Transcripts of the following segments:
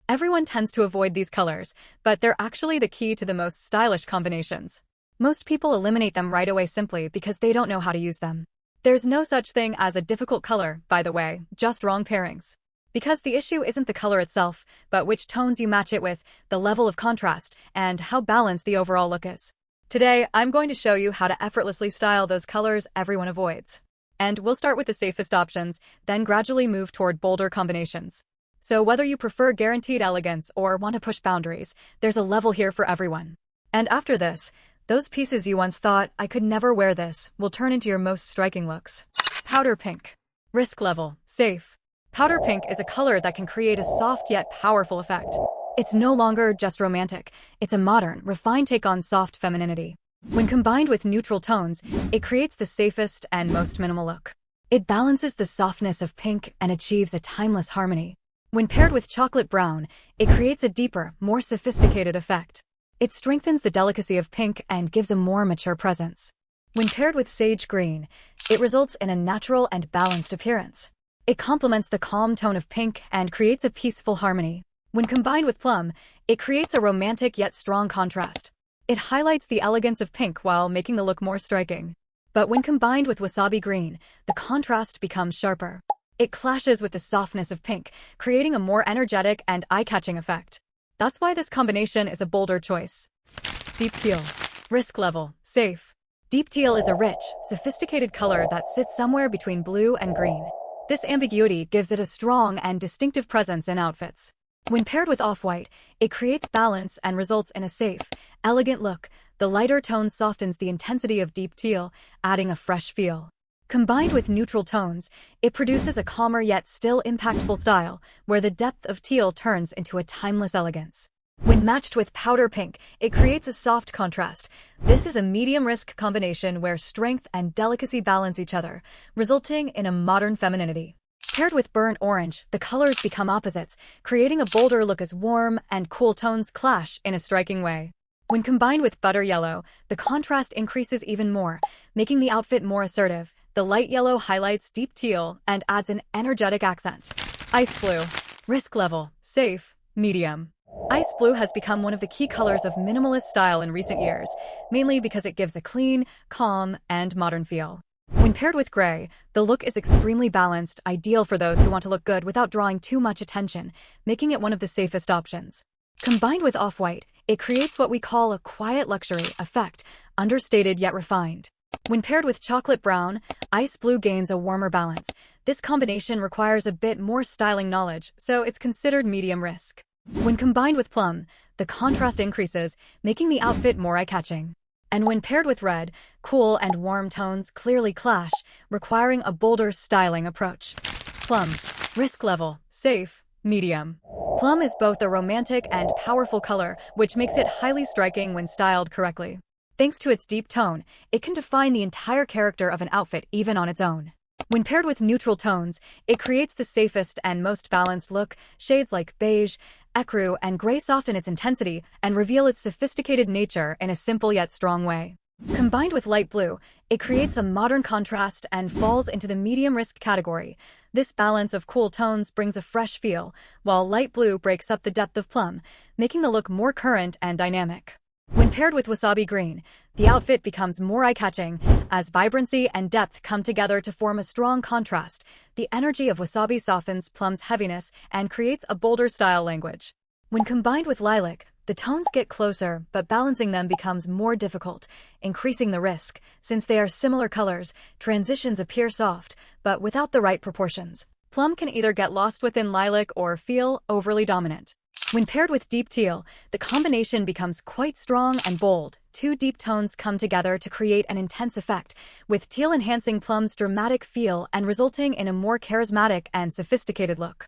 Everyone tends to avoid these colors, but they're actually the key to the most stylish combinations. Most people eliminate them right away simply because they don't know how to use them. There's no such thing as a difficult color, by the way, just wrong pairings. Because the issue isn't the color itself, but which tones you match it with, the level of contrast, and how balanced the overall look is. Today, I'm going to show you how to effortlessly style those colors everyone avoids. And we'll start with the safest options, then gradually move toward bolder combinations. So whether you prefer guaranteed elegance or want to push boundaries, there's a level here for everyone. And after this, those pieces you once thought, I could never wear this, will turn into your most striking looks. Powder pink. Risk level, safe. Powder pink is a color that can create a soft yet powerful effect. It's no longer just romantic, it's a modern, refined take on soft femininity. When combined with neutral tones, it creates the safest and most minimal look. It balances the softness of pink and achieves a timeless harmony. When paired with chocolate brown, it creates a deeper, more sophisticated effect. It strengthens the delicacy of pink and gives a more mature presence. When paired with sage green, it results in a natural and balanced appearance. It complements the calm tone of pink and creates a peaceful harmony. When combined with plum, it creates a romantic yet strong contrast. It highlights the elegance of pink while making the look more striking. But when combined with wasabi green, the contrast becomes sharper. It clashes with the softness of pink, creating a more energetic and eye-catching effect. That's why this combination is a bolder choice. Deep teal. Risk level, safe. Deep teal is a rich, sophisticated color that sits somewhere between blue and green. This ambiguity gives it a strong and distinctive presence in outfits. When paired with off-white, it creates balance and results in a safe, elegant look. The lighter tone softens the intensity of deep teal, adding a fresh feel. Combined with neutral tones, it produces a calmer yet still impactful style, where the depth of teal turns into a timeless elegance. When matched with powder pink, it creates a soft contrast. This is a medium-risk combination where strength and delicacy balance each other, resulting in a modern femininity. Paired with burnt orange, the colors become opposites, creating a bolder look as warm and cool tones clash in a striking way. When combined with butter yellow, the contrast increases even more, making the outfit more assertive. The light yellow highlights deep teal and adds an energetic accent. Ice blue. Risk level, safe, medium. Ice blue has become one of the key colors of minimalist style in recent years, mainly because it gives a clean, calm, and modern feel. When paired with gray, the look is extremely balanced, ideal for those who want to look good without drawing too much attention, making it one of the safest options. Combined with off-white, it creates what we call a quiet luxury effect, understated yet refined. When paired with chocolate brown, ice blue gains a warmer balance. This combination requires a bit more styling knowledge, so it's considered medium risk. When combined with plum, the contrast increases, making the outfit more eye-catching. And when paired with red, cool and warm tones clearly clash, requiring a bolder styling approach. Plum. Risk level, safe, medium. Plum is both a romantic and powerful color, which makes it highly striking when styled correctly. Thanks to its deep tone, it can define the entire character of an outfit even on its own. When paired with neutral tones, it creates the safest and most balanced look. Shades like beige, ecru, and gray soften its intensity and reveal its sophisticated nature in a simple yet strong way. Combined with light blue, it creates a modern contrast and falls into the medium-risk category. This balance of cool tones brings a fresh feel, while light blue breaks up the depth of plum, making the look more current and dynamic. When paired with wasabi green, the outfit becomes more eye-catching as vibrancy and depth come together to form a strong contrast. The energy of wasabi softens plum's heaviness and creates a bolder style language. When combined with lilac, the tones get closer, but balancing them becomes more difficult, increasing the risk. Since they are similar colors, transitions appear soft, but without the right proportions. Plum can either get lost within lilac or feel overly dominant. When paired with deep teal, the combination becomes quite strong and bold. Two deep tones come together to create an intense effect, with teal enhancing plum's dramatic feel and resulting in a more charismatic and sophisticated look.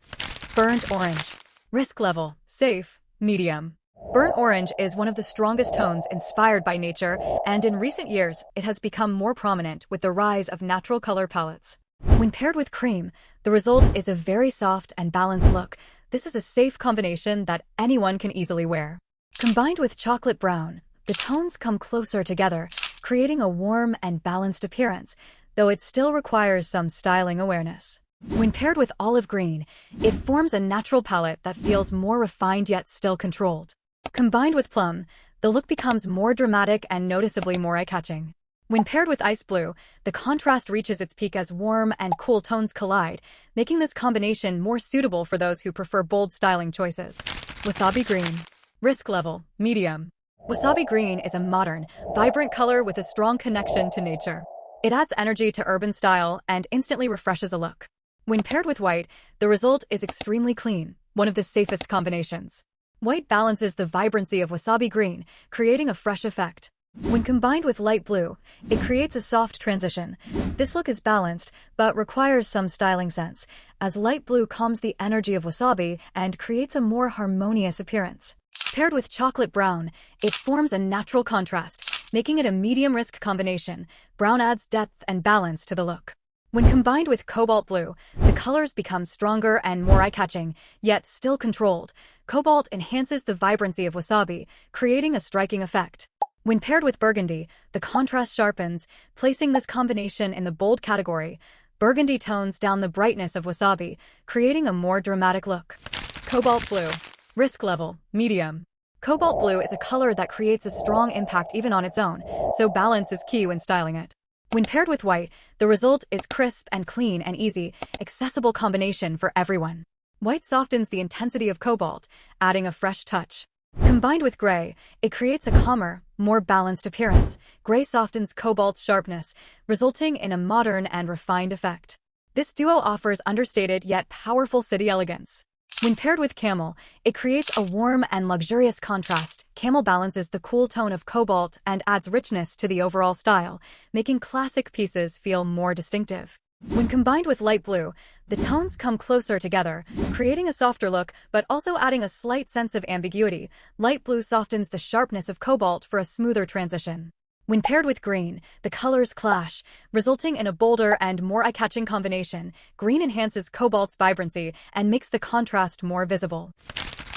Burnt orange. Risk level, safe, medium. Burnt orange is one of the strongest tones inspired by nature, and in recent years, it has become more prominent with the rise of natural color palettes. When paired with cream, the result is a very soft and balanced look. This is a safe combination that anyone can easily wear. Combined with chocolate brown, the tones come closer together, creating a warm and balanced appearance, though it still requires some styling awareness. When paired with olive green, it forms a natural palette that feels more refined yet still controlled. Combined with plum, the look becomes more dramatic and noticeably more eye-catching. When paired with ice blue, the contrast reaches its peak as warm and cool tones collide, making this combination more suitable for those who prefer bold styling choices. Wasabi green. Risk level, medium. Wasabi green is a modern, vibrant color with a strong connection to nature. It adds energy to urban style and instantly refreshes a look. When paired with white, the result is extremely clean, one of the safest combinations. White balances the vibrancy of wasabi green, creating a fresh effect. When combined with light blue, it creates a soft transition. This look is balanced, but requires some styling sense, as light blue calms the energy of wasabi and creates a more harmonious appearance. Paired with chocolate brown, it forms a natural contrast, making it a medium-risk combination. Brown adds depth and balance to the look. When combined with cobalt blue, the colors become stronger and more eye-catching, yet still controlled. Cobalt enhances the vibrancy of wasabi, creating a striking effect. When paired with burgundy, the contrast sharpens, placing this combination in the bold category. Burgundy tones down the brightness of wasabi, creating a more dramatic look. Cobalt blue. Risk level, medium. Cobalt blue is a color that creates a strong impact even on its own, so balance is key when styling it. When paired with white, the result is crisp and clean and easy, accessible combination for everyone. White softens the intensity of cobalt, adding a fresh touch. Combined with gray, it creates a calmer, more balanced appearance. Gray softens cobalt's sharpness, resulting in a modern and refined effect. This duo offers understated yet powerful city elegance. When paired with camel, it creates a warm and luxurious contrast. Camel balances the cool tone of cobalt and adds richness to the overall style, making classic pieces feel more distinctive. When combined with light blue, the tones come closer together, creating a softer look but also adding a slight sense of ambiguity. Light blue softens the sharpness of cobalt for a smoother transition. When paired with green, the colors clash, resulting in a bolder and more eye-catching combination. Green enhances cobalt's vibrancy and makes the contrast more visible.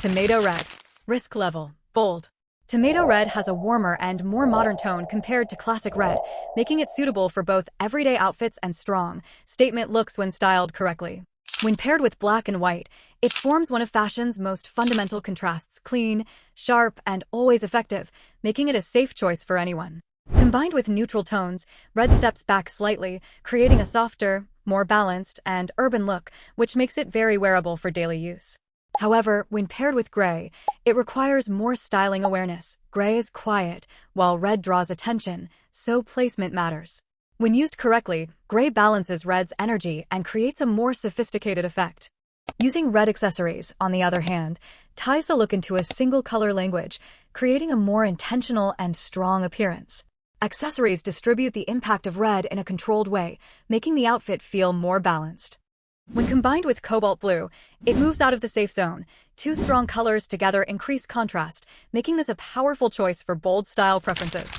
Tomato red. Risk level, bold. Tomato red has a warmer and more modern tone compared to classic red, making it suitable for both everyday outfits and strong, statement looks when styled correctly. When paired with black and white, it forms one of fashion's most fundamental contrasts, clean, sharp, and always effective, making it a safe choice for anyone. Combined with neutral tones, red steps back slightly, creating a softer, more balanced, and urban look, which makes it very wearable for daily use. However, when paired with gray, it requires more styling awareness. Gray is quiet, while red draws attention, so placement matters. When used correctly, gray balances red's energy and creates a more sophisticated effect. Using red accessories, on the other hand, ties the look into a single color language, creating a more intentional and strong appearance. Accessories distribute the impact of red in a controlled way, making the outfit feel more balanced. When combined with cobalt blue, it moves out of the safe zone. Two strong colors together increase contrast, making this a powerful choice for bold style preferences.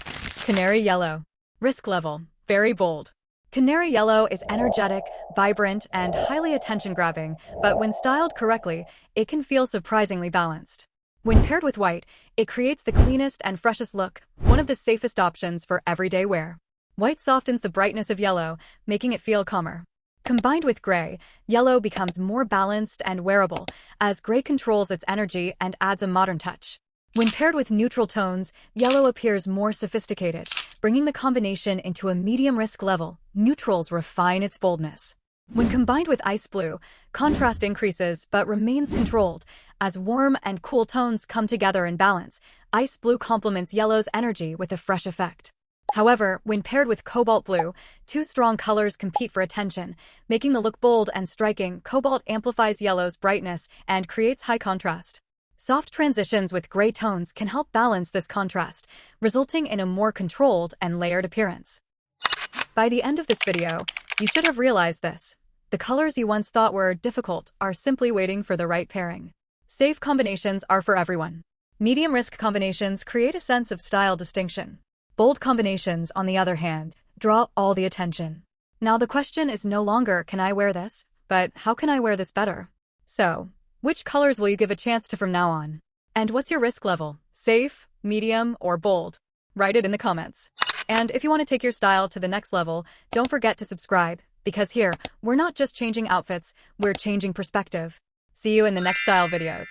Canary yellow. Risk level, very bold. Canary yellow is energetic, vibrant, and highly attention-grabbing, but when styled correctly, it can feel surprisingly balanced. When paired with white, it creates the cleanest and freshest look, one of the safest options for everyday wear. White softens the brightness of yellow, making it feel calmer. Combined with gray, yellow becomes more balanced and wearable, as gray controls its energy and adds a modern touch. When paired with neutral tones, yellow appears more sophisticated, bringing the combination into a medium risk level. Neutrals refine its boldness. When combined with ice blue, contrast increases but remains controlled. As warm and cool tones come together in balance, ice blue complements yellow's energy with a fresh effect. However, when paired with cobalt blue, two strong colors compete for attention, making the look bold and striking. Cobalt amplifies yellow's brightness and creates high contrast. Soft transitions with gray tones can help balance this contrast, resulting in a more controlled and layered appearance. By the end of this video, you should have realized this. The colors you once thought were difficult are simply waiting for the right pairing. Safe combinations are for everyone. Medium-risk combinations create a sense of style distinction. Bold combinations, on the other hand, draw all the attention. Now the question is no longer, can I wear this? But how can I wear this better? So, which colors will you give a chance to from now on? And what's your risk level? Safe, medium, or bold? Write it in the comments. And if you want to take your style to the next level, don't forget to subscribe. Because here, we're not just changing outfits, we're changing perspective. See you in the next style videos.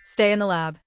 Stay in the lab.